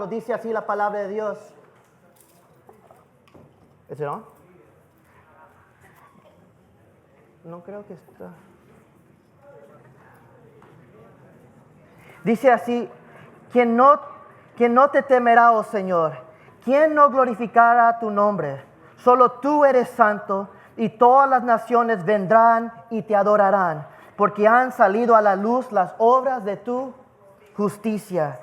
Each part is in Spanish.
Dice así la palabra de Dios. ¿Ese no? No creo que está. Dice así: quien no te temerá, oh Señor, quien no glorificará tu nombre. Solo tú eres santo, y todas las naciones vendrán y te adorarán, porque han salido a la luz las obras de tu justicia.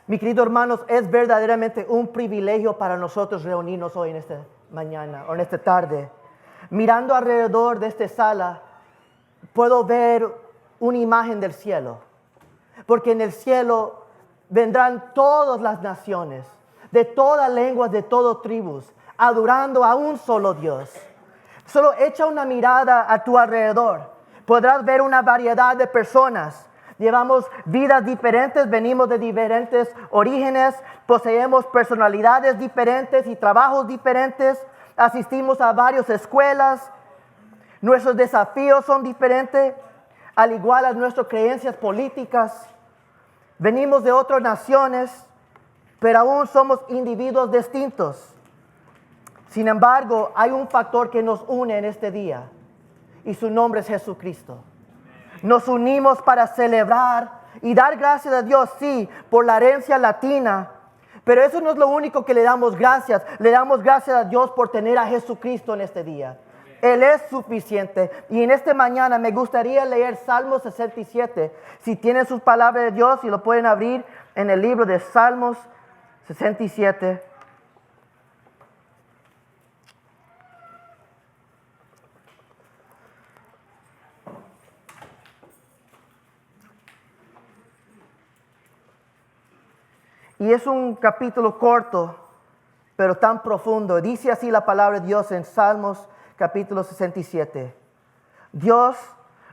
Mi querido hermanos, es verdaderamente un privilegio para nosotros reunirnos hoy en esta mañana o en esta tarde. Mirando alrededor de esta sala, puedo ver una imagen del cielo. Porque en el cielo vendrán todas las naciones, de todas lenguas, de todas tribus, adorando a un solo Dios. Solo echa una mirada a tu alrededor. Podrás ver una variedad de personas. Llevamos vidas diferentes, venimos de diferentes orígenes, poseemos personalidades diferentes y trabajos diferentes, asistimos a varias escuelas, nuestros desafíos son diferentes, al igual as nuestras creencias políticas. Venimos de otras naciones, pero aún somos individuos distintos. Sin embargo, hay un factor que nos une en este día, y su nombre es Jesucristo. Nos unimos para celebrar y dar gracias a Dios, sí, por la herencia latina. Pero eso no es lo único que le damos gracias. Le damos gracias a Dios por tener a Jesucristo en este día. Él es suficiente. Y en esta mañana me gustaría leer Salmos 67. Si tienen sus palabras de Dios, y lo pueden abrir en el libro de Salmos 67. Y es un capítulo corto, pero tan profundo. Dice así la palabra de Dios en Salmos capítulo 67. Dios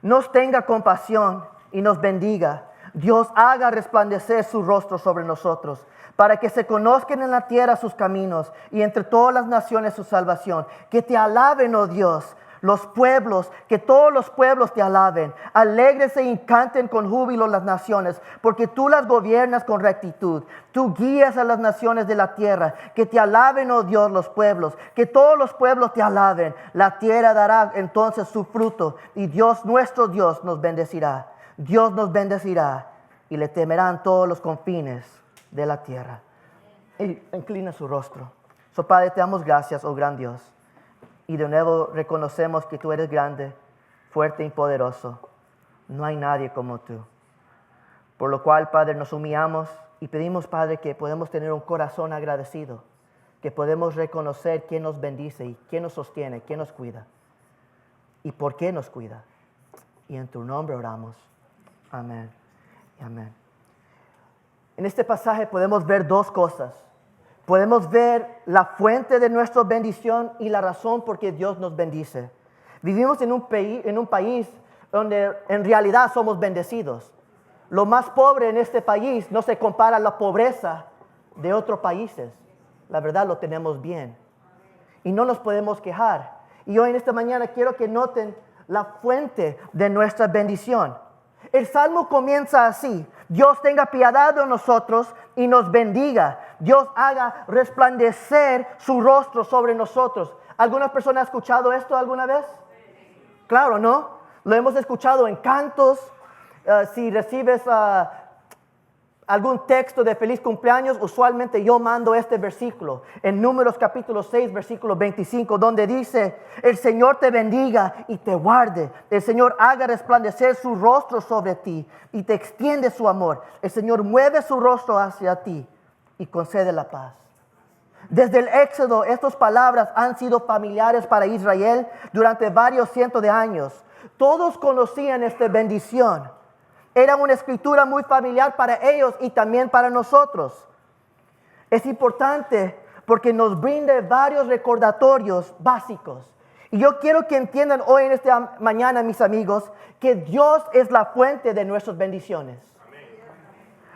nos tenga compasión y nos bendiga. Dios haga resplandecer su rostro sobre nosotros, para que se conozcan en la tierra sus caminos y entre todas las naciones su salvación. Que te alaben, oh Dios, los pueblos, que todos los pueblos te alaben. Alégrese y canten con júbilo las naciones, porque tú las gobiernas con rectitud. Tú guías a las naciones de la tierra. Que te alaben, oh Dios, los pueblos, que todos los pueblos te alaben. La tierra dará entonces su fruto, y Dios, nuestro Dios, nos bendecirá. Dios nos bendecirá, y le temerán todos los confines de la tierra. Inclina su rostro. Padre, te damos gracias, oh gran Dios. Y de nuevo reconocemos que tú eres grande, fuerte y poderoso. No hay nadie como tú. Por lo cual, Padre, nos humillamos y pedimos, Padre, que podemos tener un corazón agradecido, que podemos reconocer quién nos bendice y quién nos sostiene, quién nos cuida y por qué nos cuida. Y en tu nombre oramos. Amén y amén. En este pasaje podemos ver dos cosas. Podemos ver la fuente de nuestra bendición y la razón por qué Dios nos bendice. Vivimos en un país donde en realidad somos bendecidos. Lo más pobre en este país no se compara a la pobreza de otros países. La verdad lo tenemos bien. Y no nos podemos quejar. Y hoy en esta mañana quiero que noten la fuente de nuestra bendición. El Salmo comienza así: Dios tenga piedad de nosotros y nos bendiga. Dios haga resplandecer su rostro sobre nosotros. ¿Alguna persona ha escuchado esto alguna vez? Claro, ¿no? Lo hemos escuchado en cantos. Si recibes algún texto de feliz cumpleaños, usualmente yo mando este versículo en Números capítulo 6, versículo 25, donde dice: el Señor te bendiga y te guarde. El Señor haga resplandecer su rostro sobre ti y te extiende su amor. El Señor mueve su rostro hacia ti y concede la paz. Desde el Éxodo, estas palabras han sido familiares para Israel durante varios cientos de años. Todos conocían esta bendición. Era una escritura muy familiar para ellos y también para nosotros. Es importante porque nos brinda varios recordatorios básicos. Y yo quiero que entiendan hoy en esta mañana, mis amigos, que Dios es la fuente de nuestras bendiciones.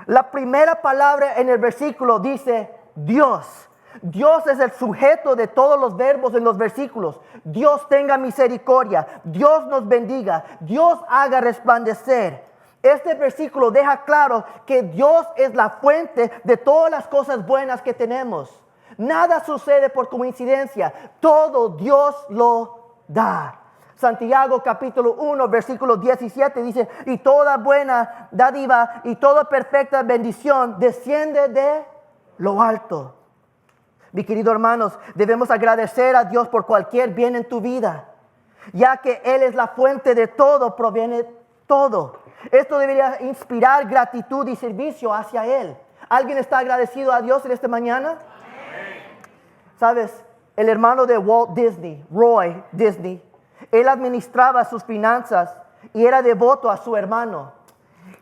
La primera palabra en el versículo dice Dios. Dios es el sujeto de todos los verbos en los versículos. Dios tenga misericordia. Dios nos bendiga. Dios haga resplandecer. Este versículo deja claro que Dios es la fuente de todas las cosas buenas que tenemos. Nada sucede por coincidencia. Todo Dios lo da. Santiago capítulo 1 versículo 17 dice, y toda buena dádiva y toda perfecta bendición desciende de lo alto. Mi querido hermanos, debemos agradecer a Dios por cualquier bien en tu vida, ya que Él es la fuente de todo, proviene todo. Esto debería inspirar gratitud y servicio hacia Él. ¿Alguien está agradecido a Dios en esta mañana? ¿Sabes? El hermano de Walt Disney, Roy Disney, él administraba sus finanzas y era devoto a su hermano.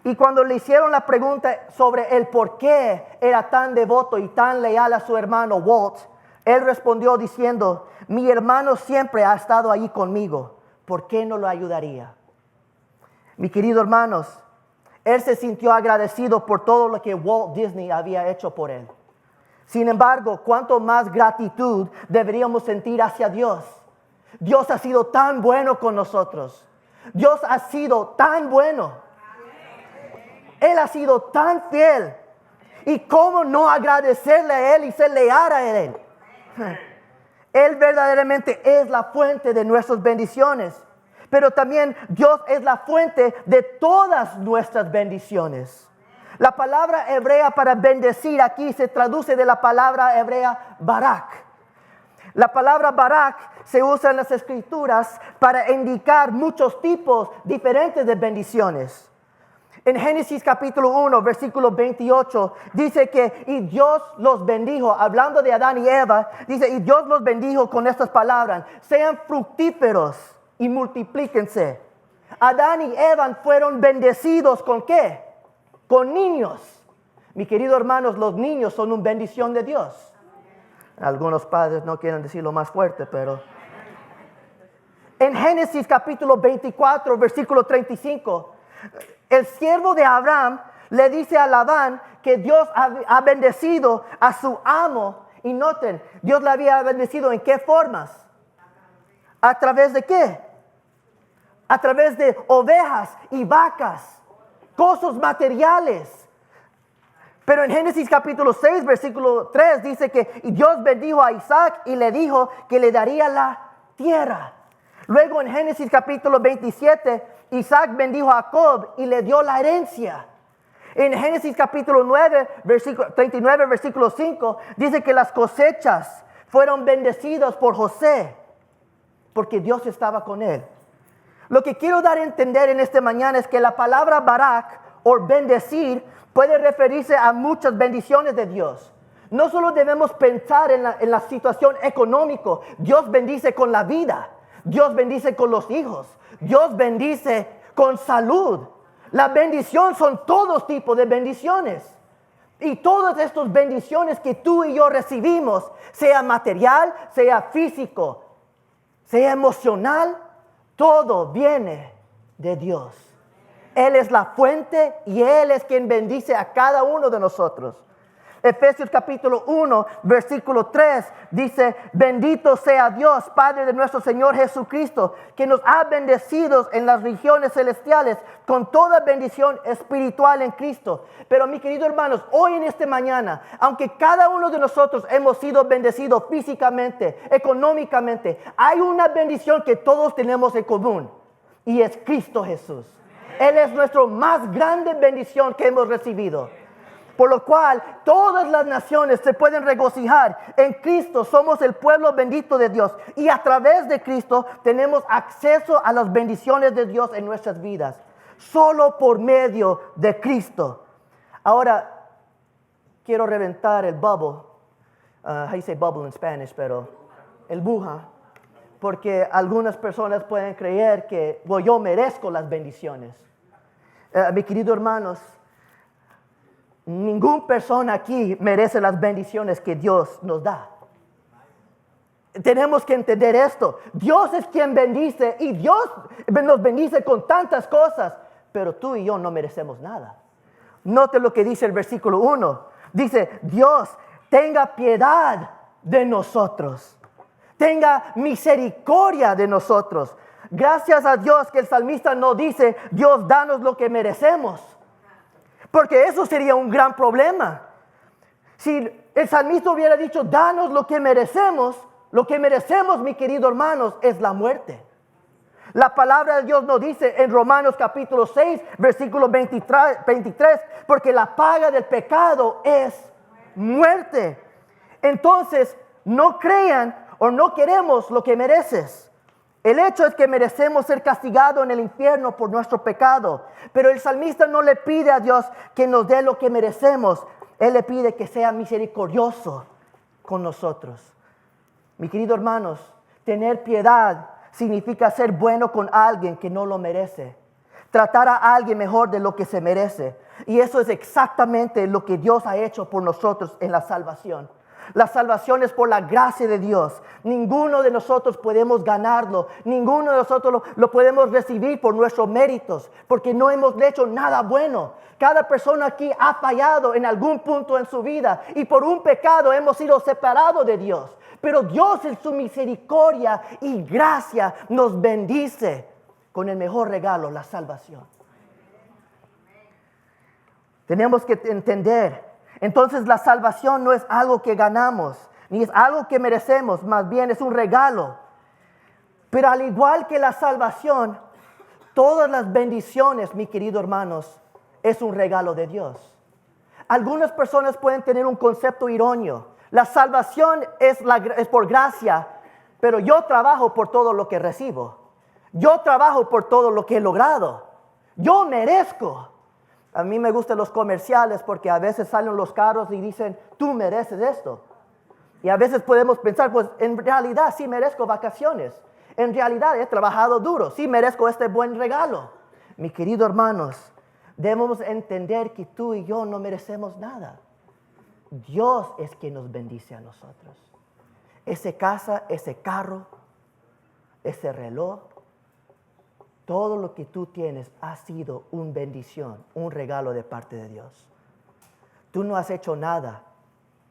Y cuando le hicieron la pregunta sobre el por qué era tan devoto y tan leal a su hermano Walt, él respondió diciendo, mi hermano siempre ha estado allí conmigo, ¿por qué no lo ayudaría? Mi querido hermanos, él se sintió agradecido por todo lo que Walt Disney había hecho por él. Sin embargo, cuánto más gratitud deberíamos sentir hacia Dios. Dios ha sido tan bueno con nosotros. Dios ha sido tan bueno. Él ha sido tan fiel. ¿Y cómo no agradecerle a Él y ser leal a Él? Él verdaderamente es la fuente de nuestras bendiciones. Pero también Dios es la fuente de todas nuestras bendiciones. La palabra hebrea para bendecir aquí se traduce de la palabra hebrea barak. La palabra barak se usa en las escrituras para indicar muchos tipos diferentes de bendiciones. En Génesis capítulo 1, versículo 28, dice que y Dios los bendijo, hablando de Adán y Eva, dice y Dios los bendijo con estas palabras, sean fructíferos y multiplíquense. Adán y Eva fueron bendecidos ¿con qué? Con niños. Mi querido hermanos, los niños son una bendición de Dios. Algunos padres no quieren decirlo más fuerte, pero... En Génesis capítulo 24, versículo 35, el siervo de Abraham le dice a Labán que Dios ha bendecido a su amo. Y noten, Dios le había bendecido ¿en qué formas? ¿A través de qué? A través de ovejas y vacas, cosas materiales. Pero en Génesis capítulo 6, versículo 3 dice que y Dios bendijo a Isaac y le dijo que le daría la tierra. Luego en Génesis capítulo 27, Isaac bendijo a Jacob y le dio la herencia. En Génesis capítulo 9, versículo 39, versículo 5, dice que las cosechas fueron bendecidas por José, porque Dios estaba con él. Lo que quiero dar a entender en esta mañana es que la palabra barak o bendecir puede referirse a muchas bendiciones de Dios. No solo debemos pensar en la situación económica, Dios bendice con la vida, Dios bendice con los hijos, Dios bendice con salud. La bendición son todos tipos de bendiciones. Y todas estas bendiciones que tú y yo recibimos, sea material, sea físico, sea emocional, todo viene de Dios. Él es la fuente y Él es quien bendice a cada uno de nosotros. Efesios capítulo 1, versículo 3 dice, bendito sea Dios, Padre de nuestro Señor Jesucristo, que nos ha bendecido en las regiones celestiales con toda bendición espiritual en Cristo. Pero mis queridos hermanos, hoy en esta mañana, aunque cada uno de nosotros hemos sido bendecidos físicamente, económicamente, hay una bendición que todos tenemos en común y es Cristo Jesús. Él es nuestra más grande bendición que hemos recibido. Por lo cual todas las naciones se pueden regocijar. En Cristo somos el pueblo bendito de Dios. Y a través de Cristo tenemos acceso a las bendiciones de Dios en nuestras vidas. Solo por medio de Cristo. Ahora, quiero reventar el bubble. How you say bubble in Spanish, pero el buja. Porque algunas personas pueden creer que yo merezco las bendiciones. Mis queridos hermanos, ninguna persona aquí merece las bendiciones que Dios nos da. Tenemos que entender esto. Dios es quien bendice y Dios nos bendice con tantas cosas, pero tú y yo no merecemos nada. Note lo que dice el versículo 1. Dice, Dios tenga piedad de nosotros. Tenga misericordia de nosotros. Gracias a Dios que el salmista no dice, Dios, danos lo que merecemos. Porque eso sería un gran problema. Si el salmista hubiera dicho, danos lo que merecemos, mis queridos hermanos, es la muerte. La palabra de Dios nos dice en Romanos capítulo 6, versículo 23, porque la paga del pecado es muerte. Entonces, no crean o no queremos lo que mereces. El hecho es que merecemos ser castigados en el infierno por nuestro pecado. Pero el salmista no le pide a Dios que nos dé lo que merecemos. Él le pide que sea misericordioso con nosotros. Mis queridos hermanos, tener piedad significa ser bueno con alguien que no lo merece. Tratar a alguien mejor de lo que se merece. Y eso es exactamente lo que Dios ha hecho por nosotros en la salvación. La salvación es por la gracia de Dios. Ninguno de nosotros podemos ganarlo. Ninguno de nosotros lo podemos recibir por nuestros méritos. Porque no hemos hecho nada bueno. Cada persona aquí ha fallado en algún punto en su vida. Y por un pecado hemos sido separados de Dios. Pero Dios en su misericordia y gracia nos bendice con el mejor regalo, la salvación. Tenemos que entender. Entonces la salvación no es algo que ganamos, ni es algo que merecemos, más bien es un regalo. Pero al igual que la salvación, todas las bendiciones, mis queridos hermanos, es un regalo de Dios. Algunas personas pueden tener un concepto irónico. La salvación es por gracia, pero yo trabajo por todo lo que recibo. Yo trabajo por todo lo que he logrado. Yo merezco. A mí me gustan los comerciales porque a veces salen los carros y dicen, tú mereces esto. Y a veces podemos pensar, pues en realidad sí merezco vacaciones. En realidad he trabajado duro, sí merezco este buen regalo. Mis queridos hermanos, debemos entender que tú y yo no merecemos nada. Dios es quien nos bendice a nosotros. Esa casa, ese carro, ese reloj, todo lo que tú tienes ha sido una bendición, un regalo de parte de Dios. Tú no has hecho nada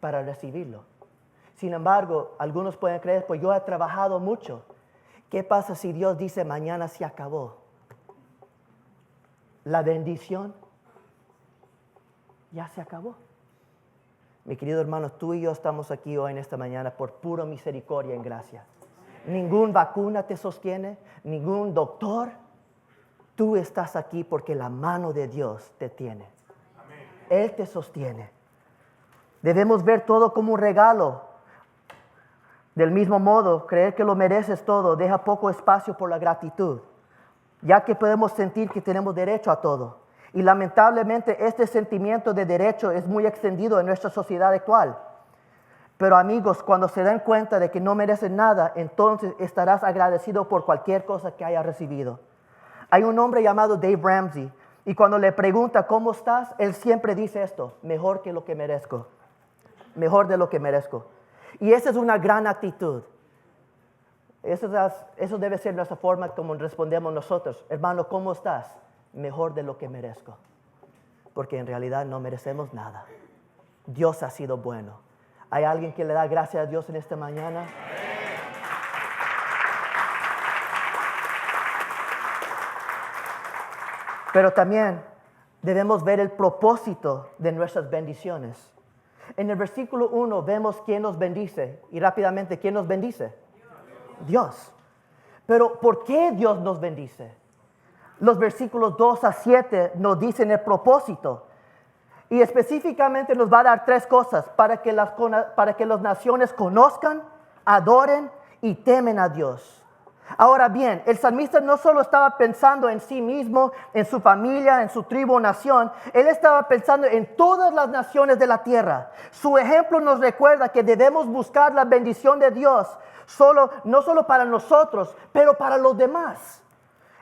para recibirlo. Sin embargo, algunos pueden creer, pues yo he trabajado mucho. ¿Qué pasa si Dios dice mañana se acabó? La bendición ya se acabó. Mi querido hermano, tú y yo estamos aquí hoy en esta mañana por pura misericordia y gracia. Ninguna vacuna te sostiene, ningún doctor. Tú estás aquí porque la mano de Dios te tiene. Amén. Él te sostiene. Debemos ver todo como un regalo. Del mismo modo, creer que lo mereces todo deja poco espacio por la gratitud, ya que podemos sentir que tenemos derecho a todo. Y lamentablemente este sentimiento de derecho es muy extendido en nuestra sociedad actual. Pero amigos, cuando se den cuenta de que no merecen nada, entonces estarás agradecido por cualquier cosa que hayas recibido. Hay un hombre llamado Dave Ramsey, y cuando le pregunta ¿cómo estás? Él siempre dice esto: mejor que lo que merezco. Mejor de lo que merezco. Y esa es una gran actitud. Eso debe ser nuestra forma como respondemos nosotros. Hermano, ¿cómo estás? Mejor de lo que merezco. Porque en realidad no merecemos nada. Dios ha sido bueno. ¿Hay alguien que le da gracias a Dios en esta mañana? Pero también debemos ver el propósito de nuestras bendiciones. En el versículo 1 vemos quién nos bendice. Y rápidamente, ¿quién nos bendice? Dios. Pero ¿por qué Dios nos bendice? Los versículos 2 a 7 nos dicen el propósito. Y específicamente nos va a dar 3 cosas para que las naciones conozcan, adoren y temen a Dios. Ahora bien, el salmista no solo estaba pensando en sí mismo, en su familia, en su tribu o nación. Él estaba pensando en todas las naciones de la tierra. Su ejemplo nos recuerda que debemos buscar la bendición de Dios, no solo para nosotros, pero para los demás.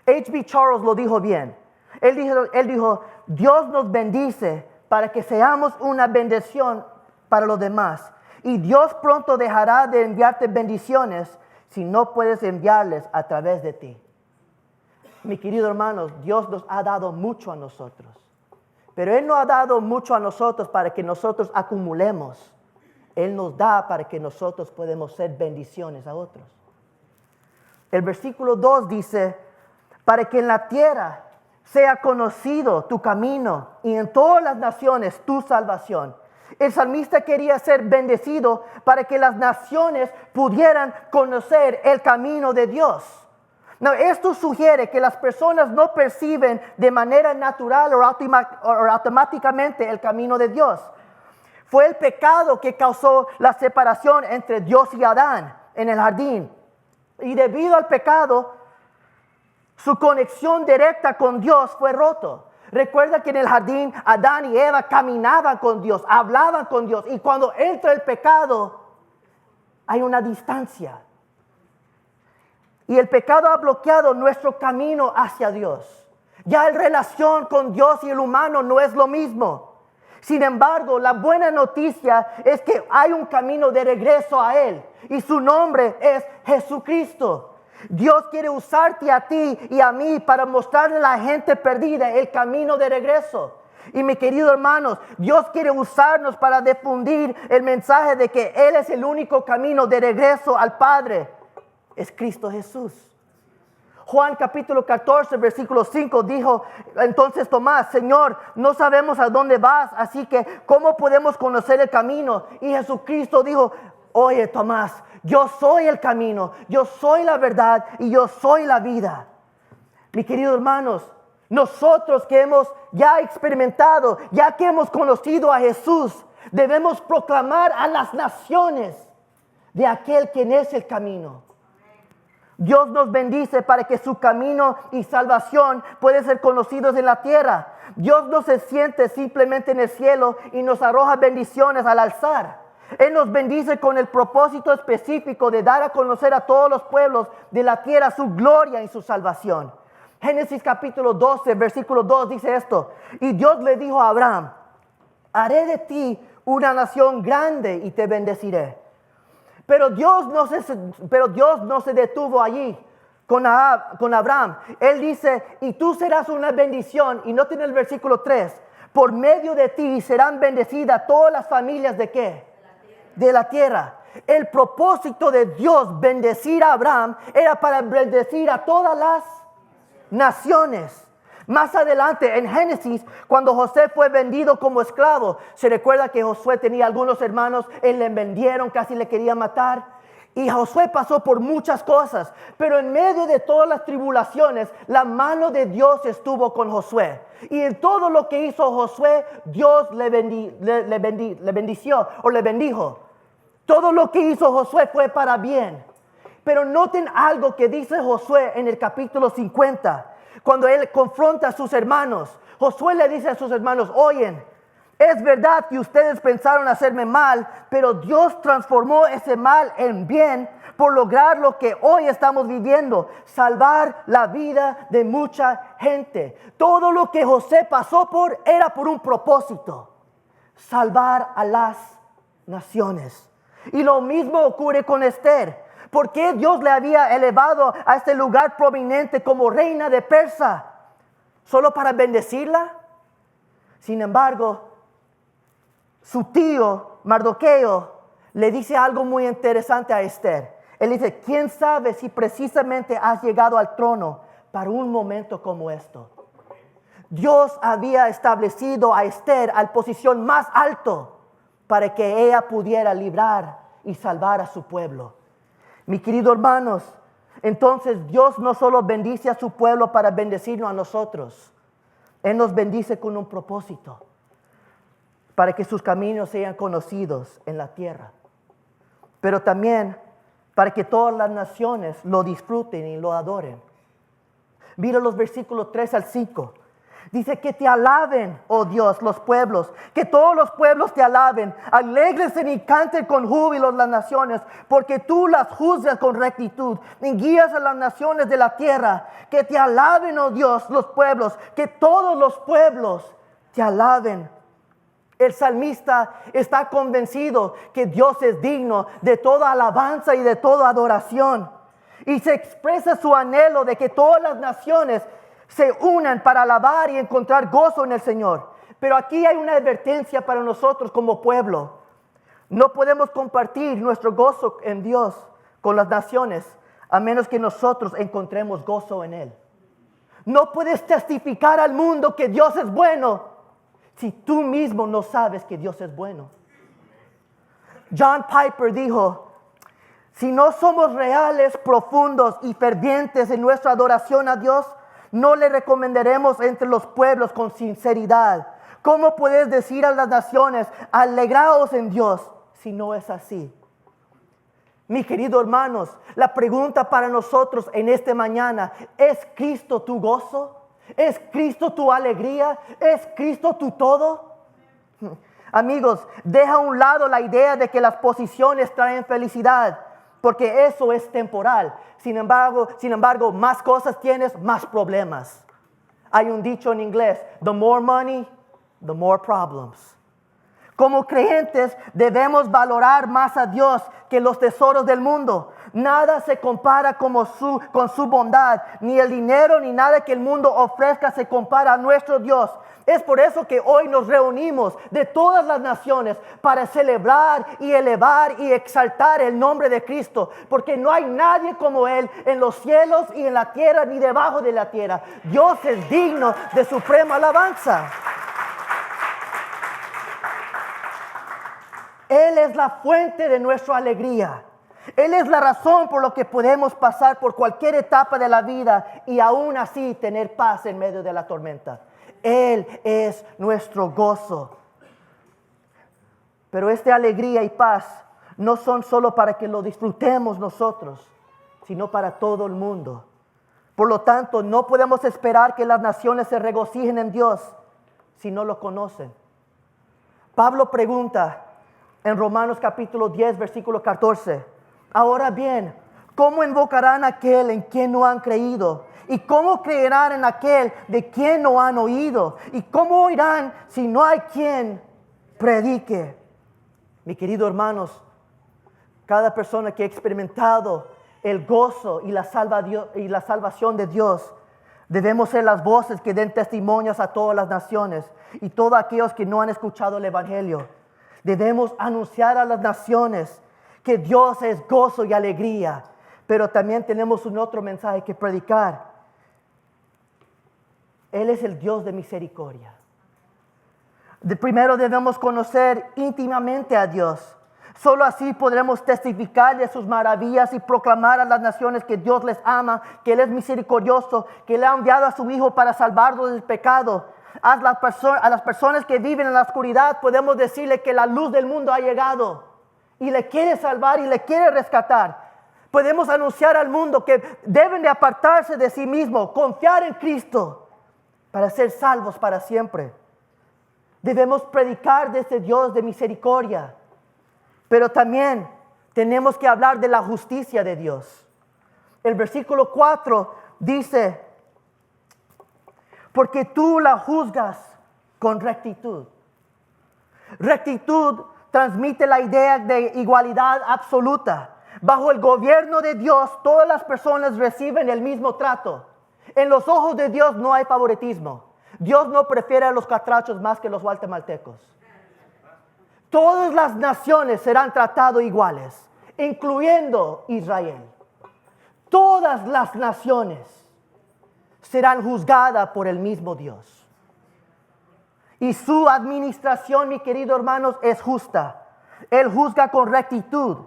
H.B. Charles lo dijo bien. Él dijo, Dios nos bendice para que seamos una bendición para los demás. Y Dios pronto dejará de enviarte bendiciones si no puedes enviarles a través de ti. Mi querido hermanos, Dios nos ha dado mucho a nosotros. Pero Él no ha dado mucho a nosotros para que nosotros acumulemos. Él nos da para que nosotros podamos ser bendiciones a otros. El versículo 2 dice, para que en la tierra sea conocido tu camino y en todas las naciones tu salvación. El salmista quería ser bendecido para que las naciones pudieran conocer el camino de Dios. No, esto sugiere que las personas no perciben de manera natural o automáticamente el camino de Dios. Fue el pecado que causó la separación entre Dios y Adán en el jardín. Y debido al pecado, su conexión directa con Dios fue roto. Recuerda que en el jardín Adán y Eva caminaban con Dios, hablaban con Dios. Y cuando entra el pecado, hay una distancia. Y el pecado ha bloqueado nuestro camino hacia Dios. Ya la relación con Dios y el humano no es lo mismo. Sin embargo, la buena noticia es que hay un camino de regreso a Él. Y su nombre es Jesucristo. Dios quiere usarte a ti y a mí para mostrarle a la gente perdida el camino de regreso. Y mis queridos hermanos, Dios quiere usarnos para difundir el mensaje de que Él es el único camino de regreso al Padre. Es Cristo Jesús. Juan capítulo 14, versículo 5 dijo entonces Tomás, Señor, no sabemos a dónde vas, así que ¿cómo podemos conocer el camino? Y Jesucristo dijo, oye Tomás, yo soy el camino, yo soy la verdad y yo soy la vida. Mis queridos hermanos, nosotros que hemos ya experimentado, ya que hemos conocido a Jesús, debemos proclamar a las naciones de aquel quien es el camino. Dios nos bendice para que su camino y salvación puedan ser conocidos en la tierra. Dios no se siente simplemente en el cielo y nos arroja bendiciones al alzar. Él nos bendice con el propósito específico de dar a conocer a todos los pueblos de la tierra su gloria y su salvación. Génesis capítulo 12, versículo 2 dice esto. Y Dios le dijo a Abraham, haré de ti una nación grande y te bendeciré. Pero Dios no se detuvo allí con Abraham. Él dice, y tú serás una bendición. Y noten el versículo 3. Por medio de ti serán bendecidas todas las familias ¿de qué? De la tierra. El propósito de Dios bendecir a Abraham era para bendecir a todas las naciones. Más adelante en Génesis, cuando José fue vendido como esclavo, se recuerda que Josué tenía algunos hermanos, él le vendieron, casi le querían matar. Y Josué pasó por muchas cosas, pero en medio de todas las tribulaciones, la mano de Dios estuvo con Josué. Y en todo lo que hizo Josué, Dios le bendició o le bendijo. Todo lo que hizo Josué fue para bien. Pero noten algo que dice Josué en el capítulo 50. Cuando él confronta a sus hermanos, Josué le dice a sus hermanos, oyen, es verdad que ustedes pensaron hacerme mal, pero Dios transformó ese mal en bien por lograr lo que hoy estamos viviendo, salvar la vida de mucha gente. Todo lo que José pasó por era por un propósito, salvar a las naciones. Y lo mismo ocurre con Esther. ¿Por qué Dios le había elevado a este lugar prominente como reina de Persia? ¿Solo para bendecirla? Sin embargo, su tío Mardoqueo le dice algo muy interesante a Esther. Él dice, ¿quién sabe si precisamente has llegado al trono para un momento como esto? Dios había establecido a Esther a la posición más alto para que ella pudiera librar y salvar a su pueblo. Mis queridos hermanos, entonces Dios no solo bendice a su pueblo para bendecirnos a nosotros. Él nos bendice con un propósito, para que sus caminos sean conocidos en la tierra. Pero también para que todas las naciones lo disfruten y lo adoren. Mira los versículos 3 al 5. Dice que te alaben, oh Dios, los pueblos, que todos los pueblos te alaben, alégresen y canten con júbilo las naciones, porque tú las juzgas con rectitud y guías a las naciones de la tierra. Que te alaben, oh Dios, los pueblos, que todos los pueblos te alaben. El salmista está convencido que Dios es digno de toda alabanza y de toda adoración. Y se expresa su anhelo de que todas las naciones se unan para alabar y encontrar gozo en el Señor. Pero aquí hay una advertencia para nosotros como pueblo. No podemos compartir nuestro gozo en Dios con las naciones a menos que nosotros encontremos gozo en Él. No puedes testificar al mundo que Dios es bueno si tú mismo no sabes que Dios es bueno. John Piper dijo, si no somos reales, profundos y fervientes en nuestra adoración a Dios, no le recomendaremos entre los pueblos con sinceridad. ¿Cómo puedes decir a las naciones, alegraos en Dios, si no es así? Mi querido hermanos, la pregunta para nosotros en esta mañana, ¿es Cristo tu gozo? ¿Es Cristo tu alegría? ¿Es Cristo tu todo? Amigos, deja a un lado la idea de que las posiciones traen felicidad, porque eso es temporal. Sin embargo, más cosas tienes, más problemas. Hay un dicho en inglés, the more money, the more problems. Como creyentes debemos valorar más a Dios que los tesoros del mundo. Nada se compara con su bondad. Ni el dinero ni nada que el mundo ofrezca se compara a nuestro Dios. Es por eso que hoy nos reunimos de todas las naciones para celebrar y elevar y exaltar el nombre de Cristo. Porque no hay nadie como Él en los cielos y en la tierra ni debajo de la tierra. Dios es digno de suprema alabanza. Él es la fuente de nuestra alegría. Él es la razón por la que podemos pasar por cualquier etapa de la vida y aún así tener paz en medio de la tormenta. Él es nuestro gozo. Pero esta alegría y paz no son solo para que lo disfrutemos nosotros, sino para todo el mundo. Por lo tanto, no podemos esperar que las naciones se regocijen en Dios si no lo conocen. Pablo pregunta en Romanos capítulo 10, versículo 14. Ahora bien, ¿cómo invocarán a aquel en quien no han creído? ¿Y cómo creerán en aquel de quien no han oído? ¿Y cómo oirán si no hay quien predique? Mi querido hermanos, cada persona que ha experimentado el gozo y la salvación de Dios, debemos ser las voces que den testimonios a todas las naciones y todos aquellos que no han escuchado el Evangelio. Debemos anunciar a las naciones que Dios es gozo y alegría, pero también tenemos un otro mensaje que predicar. Él es el Dios de misericordia. Primero debemos conocer íntimamente a Dios. Solo así podremos testificar de sus maravillas y proclamar a las naciones que Dios les ama, que Él es misericordioso, que Él ha enviado a su Hijo para salvarlos del pecado. A las personas que viven en la oscuridad podemos decirle que la luz del mundo ha llegado y le quiere salvar y le quiere rescatar. Podemos anunciar al mundo que deben de apartarse de sí mismo, confiar en Cristo para ser salvos para siempre. Debemos predicar de este Dios de misericordia, pero también tenemos que hablar de la justicia de Dios. El versículo 4 dice, porque tú la juzgas con rectitud. Rectitud transmite la idea de igualdad absoluta. Bajo el gobierno de Dios, todas las personas reciben el mismo trato. En los ojos de Dios no hay favoritismo. Dios no prefiere a los catrachos más que los guatemaltecos. Todas las naciones serán tratadas iguales, incluyendo Israel. Todas las naciones serán juzgadas por el mismo Dios. Y su administración, mis queridos hermanos, es justa. Él juzga con rectitud.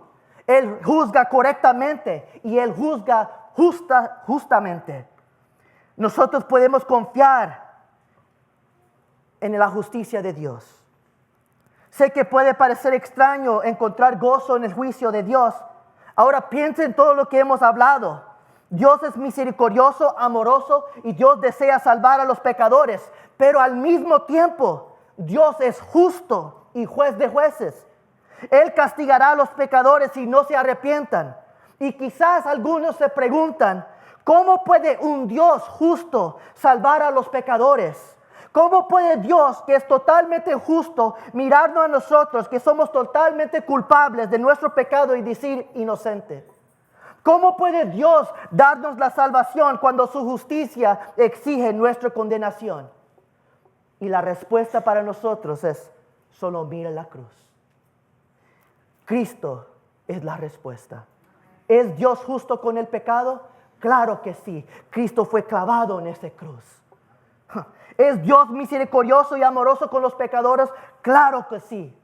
Él juzga correctamente y Él juzga justamente. Nosotros podemos confiar en la justicia de Dios. Sé que puede parecer extraño encontrar gozo en el juicio de Dios. Ahora piensen en todo lo que hemos hablado. Dios es misericordioso, amoroso y Dios desea salvar a los pecadores. Pero al mismo tiempo, Dios es justo y juez de jueces. Él castigará a los pecadores si no se arrepientan. Y quizás algunos se preguntan, ¿cómo puede un Dios justo salvar a los pecadores? ¿Cómo puede Dios, que es totalmente justo, mirarnos a nosotros, que somos totalmente culpables de nuestro pecado y decir inocente? ¿Cómo puede Dios darnos la salvación cuando su justicia exige nuestra condenación? Y la respuesta para nosotros es, solo mira la cruz. Cristo es la respuesta. ¿Es Dios justo con el pecado? Claro que sí. Cristo fue clavado en esa cruz. ¿Es Dios misericordioso y amoroso con los pecadores? Claro que sí.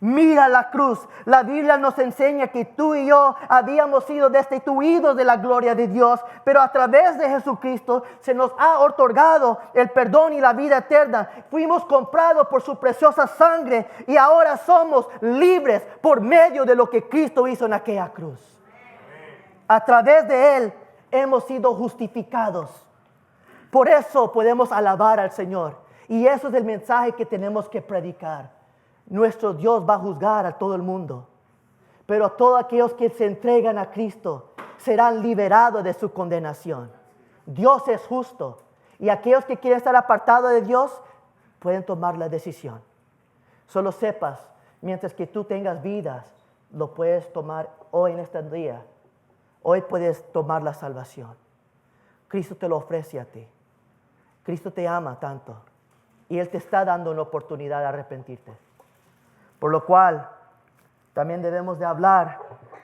Mira la cruz. La Biblia nos enseña que tú y yo habíamos sido destituidos de la gloria de Dios, pero a través de Jesucristo se nos ha otorgado el perdón y la vida eterna. Fuimos comprados por su preciosa sangre y ahora somos libres por medio de lo que Cristo hizo en aquella cruz. A través de Él hemos sido justificados. Por eso podemos alabar al Señor. Y eso es el mensaje que tenemos que predicar. Nuestro Dios va a juzgar a todo el mundo, pero todos aquellos que se entregan a Cristo serán liberados de su condenación. Dios es justo y aquellos que quieren estar apartados de Dios pueden tomar la decisión. Solo sepas, mientras que tú tengas vidas, lo puedes tomar hoy en este día. Hoy puedes tomar la salvación. Cristo te lo ofrece a ti. Cristo te ama tanto y Él te está dando una oportunidad de arrepentirte. Por lo cual, también debemos de hablar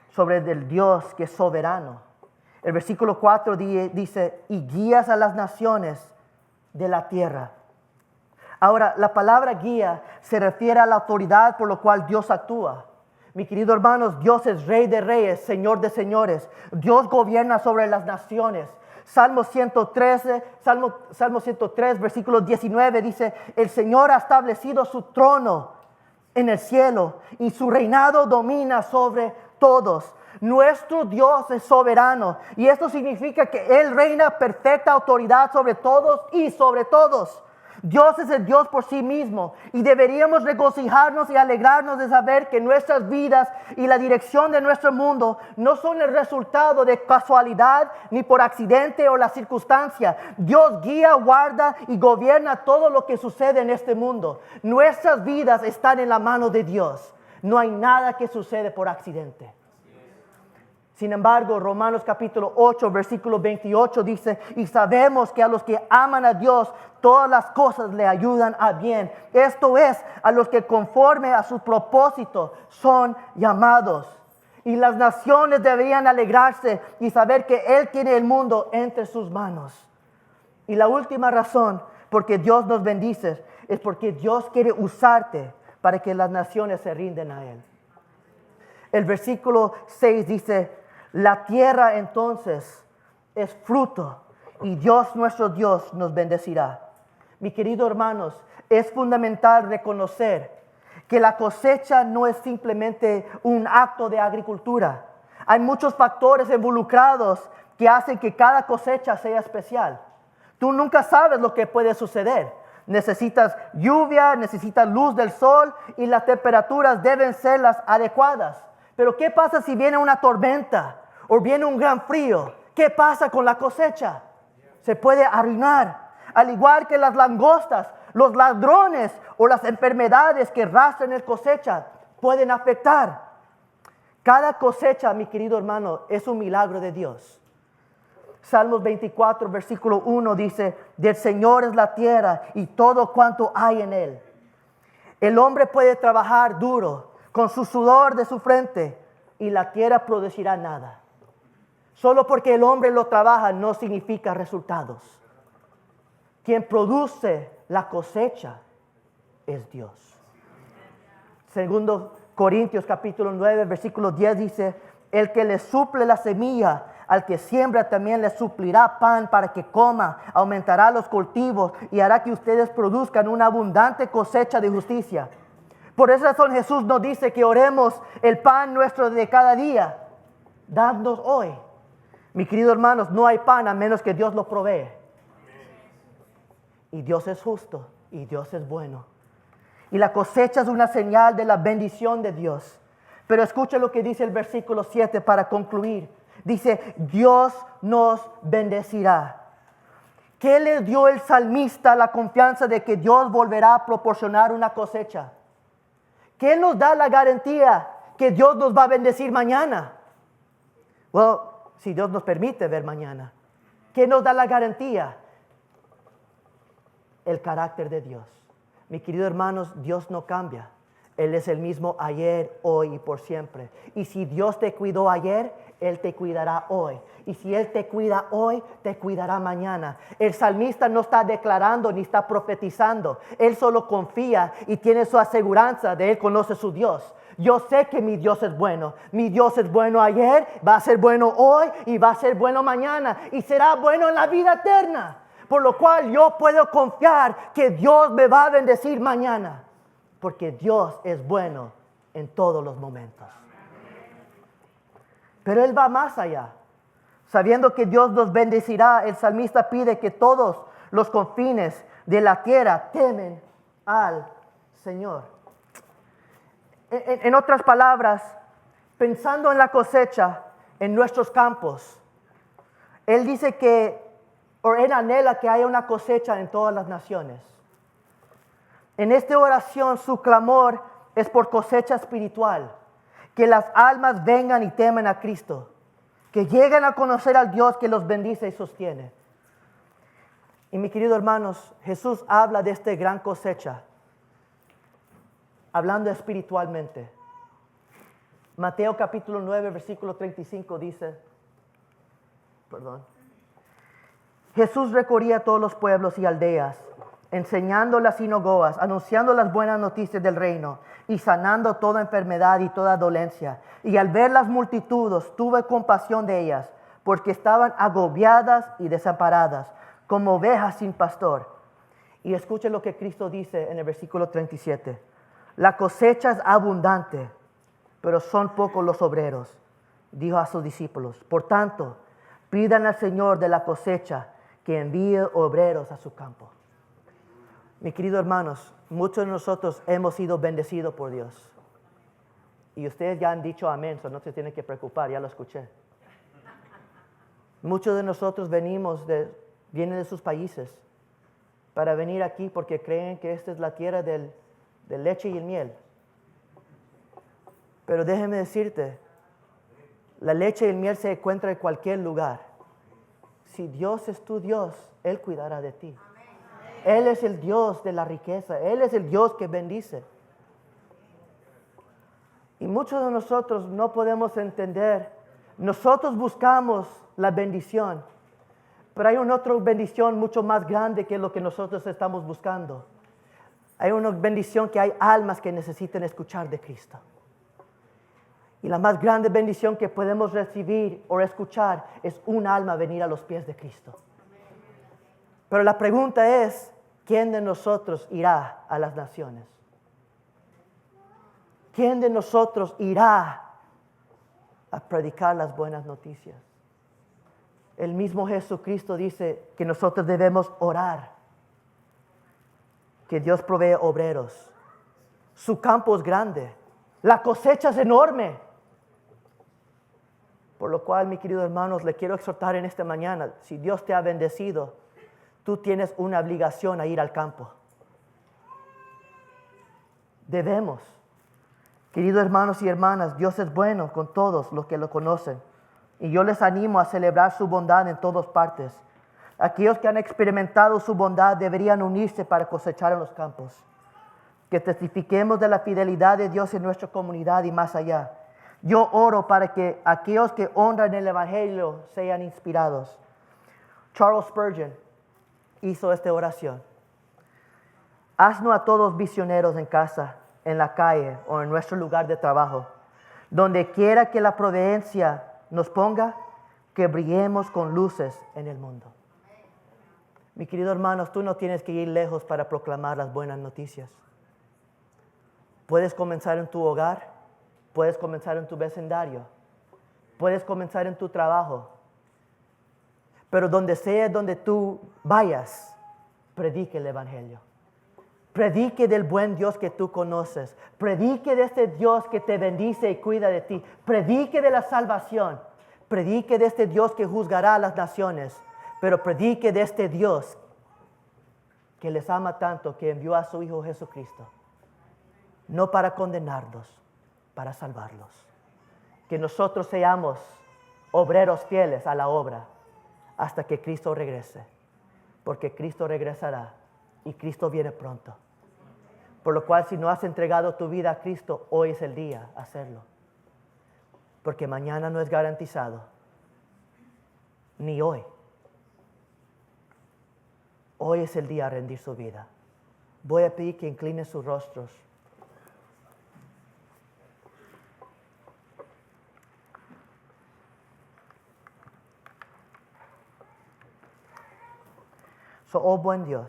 sobre el Dios que es soberano. El versículo 4 dice, y guías a las naciones de la tierra. Ahora, la palabra guía se refiere a la autoridad por la cual Dios actúa. Mi querido hermanos, Dios es Rey de reyes, Señor de señores. Dios gobierna sobre las naciones. Salmo 103, versículo 19 dice, el Señor ha establecido su trono en el cielo y su reinado domina sobre todos. Nuestro Dios es soberano y esto significa que Él reina perfecta autoridad sobre todos y sobre todos. Dios es el Dios por sí mismo y deberíamos regocijarnos y alegrarnos de saber que nuestras vidas y la dirección de nuestro mundo no son el resultado de casualidad ni por accidente o la circunstancia. Dios guía, guarda y gobierna todo lo que sucede en este mundo. Nuestras vidas están en la mano de Dios. No hay nada que sucede por accidente. Sin embargo, Romanos capítulo 8, versículo 28 dice, y sabemos que a los que aman a Dios, todas las cosas le ayudan a bien. Esto es, a los que conforme a su propósito son llamados. Y las naciones deberían alegrarse y saber que Él tiene el mundo entre sus manos. Y la última razón por que Dios nos bendice es porque Dios quiere usarte para que las naciones se rinden a Él. El versículo 6 dice, la tierra entonces es fruto y Dios nuestro Dios nos bendecirá. Mi querido hermanos, es fundamental reconocer que la cosecha no es simplemente un acto de agricultura. Hay muchos factores involucrados que hacen que cada cosecha sea especial. Tú nunca sabes lo que puede suceder. Necesitas lluvia, necesitas luz del sol y las temperaturas deben ser las adecuadas. Pero ¿qué pasa si viene una tormenta o viene un gran frío? ¿Qué pasa con la cosecha? Se puede arruinar. Al igual que las langostas, los ladrones o las enfermedades que rastran en cosecha pueden afectar. Cada cosecha, mi querido hermano, es un milagro de Dios. Salmos 24, versículo 1 dice, del Señor es la tierra y todo cuanto hay en él. El hombre puede trabajar duro con su sudor de su frente y la tierra producirá nada. Solo porque el hombre lo trabaja no significa resultados. Quien produce la cosecha es Dios. Segundo Corintios capítulo 9 versículo 10 dice, el que le suple la semilla, al que siembra también le suplirá pan para que coma, aumentará los cultivos y hará que ustedes produzcan una abundante cosecha de justicia. Por esa razón Jesús nos dice que oremos el pan nuestro de cada día. Dadnos hoy. Mi queridos hermanos, no hay pan a menos que Dios lo provee. Y Dios es justo y Dios es bueno. Y la cosecha es una señal de la bendición de Dios. Pero escucha lo que dice el versículo 7 para concluir. Dice, Dios nos bendecirá. ¿Qué le dio el salmista la confianza de que Dios volverá a proporcionar una cosecha? ¿Qué nos da la garantía que Dios nos va a bendecir mañana? Bueno, si Dios nos permite ver mañana. ¿Qué nos da la garantía? El carácter de Dios. Mi queridos hermanos, Dios no cambia. Él es el mismo ayer, hoy y por siempre. Y si Dios te cuidó ayer, Él te cuidará hoy. Y si Él te cuida hoy, te cuidará mañana. El salmista no está declarando ni está profetizando. Él solo confía y tiene su aseguranza de Él conoce su Dios. Yo sé que mi Dios es bueno. Mi Dios es bueno ayer, va a ser bueno hoy y va a ser bueno mañana. Y será bueno en la vida eterna. Por lo cual yo puedo confiar que Dios me va a bendecir mañana. Porque Dios es bueno en todos los momentos. Pero Él va más allá. Sabiendo que Dios nos bendecirá, el salmista pide que todos los confines de la tierra temen al Señor. En otras palabras, pensando en la cosecha en nuestros campos, Él dice Él anhela que haya una cosecha en todas las naciones. En esta oración su clamor es por cosecha espiritual, que las almas vengan y teman a Cristo, que lleguen a conocer al Dios que los bendice y sostiene. Y mis queridos hermanos, Jesús habla de esta gran cosecha, hablando espiritualmente. Mateo capítulo 9, versículo 35 dice, Jesús recorría todos los pueblos y aldeas, enseñando las sinagogas, anunciando las buenas noticias del reino y sanando toda enfermedad y toda dolencia. Y al ver las multitudes, tuve compasión de ellas, porque estaban agobiadas y desamparadas, como ovejas sin pastor. Y escuchen lo que Cristo dice en el versículo 37. La cosecha es abundante, pero son pocos los obreros, dijo a sus discípulos. Por tanto, pidan al Señor de la cosecha que envíe obreros a su campo. Mis queridos hermanos, muchos de nosotros hemos sido bendecidos por Dios. Y ustedes ya han dicho amén, so no se tienen que preocupar, ya lo escuché. Muchos de nosotros vienen de sus países para venir aquí porque creen que esta es la tierra de leche y el miel. Pero déjeme decirte, la leche y el miel se encuentran en cualquier lugar. Si Dios es tu Dios, Él cuidará de ti. Él es el Dios de la riqueza. Él es el Dios que bendice. Y muchos de nosotros no podemos entender. Nosotros buscamos la bendición, pero hay una otra bendición mucho más grande que lo que nosotros estamos buscando. Hay una bendición que hay almas que necesitan escuchar de Cristo. Y la más grande bendición que podemos recibir o escuchar es un alma venir a los pies de Cristo. Pero la pregunta es, ¿quién de nosotros irá a las naciones? ¿Quién de nosotros irá a predicar las buenas noticias? El mismo Jesucristo dice que nosotros debemos orar, que Dios provee obreros. Su campo es grande, la cosecha es enorme. Por lo cual, mis queridos hermanos, le quiero exhortar en esta mañana, si Dios te ha bendecido, tú tienes una obligación a ir al campo. Debemos. Queridos hermanos y hermanas, Dios es bueno con todos los que lo conocen. Y yo les animo a celebrar su bondad en todas partes. Aquellos que han experimentado su bondad deberían unirse para cosechar en los campos. Que testifiquemos de la fidelidad de Dios en nuestra comunidad y más allá. Yo oro para que aquellos que honran el Evangelio sean inspirados. Charles Spurgeon hizo esta oración. Haznos a todos visioneros en casa, en la calle o en nuestro lugar de trabajo. Donde quiera que la providencia nos ponga, que brillemos con luces en el mundo. Mi querido hermanos, tú no tienes que ir lejos para proclamar las buenas noticias. Puedes comenzar en tu hogar, puedes comenzar en tu vecindario, puedes comenzar en tu trabajo. Pero donde sea donde tú vayas, predique el Evangelio. Predique del buen Dios que tú conoces. Predique de este Dios que te bendice y cuida de ti. Predique de la salvación. Predique de este Dios que juzgará a las naciones. Pero predique de este Dios que les ama tanto que envió a su Hijo Jesucristo. No para condenarlos, para salvarlos. Que nosotros seamos obreros fieles a la obra hasta que Cristo regrese. Porque Cristo regresará y Cristo viene pronto. Por lo cual, si no has entregado tu vida a Cristo, hoy es el día de hacerlo. Porque mañana no es garantizado. Ni hoy. Hoy es el día de rendir su vida. Voy a pedir que incline sus rostros. Oh buen Dios,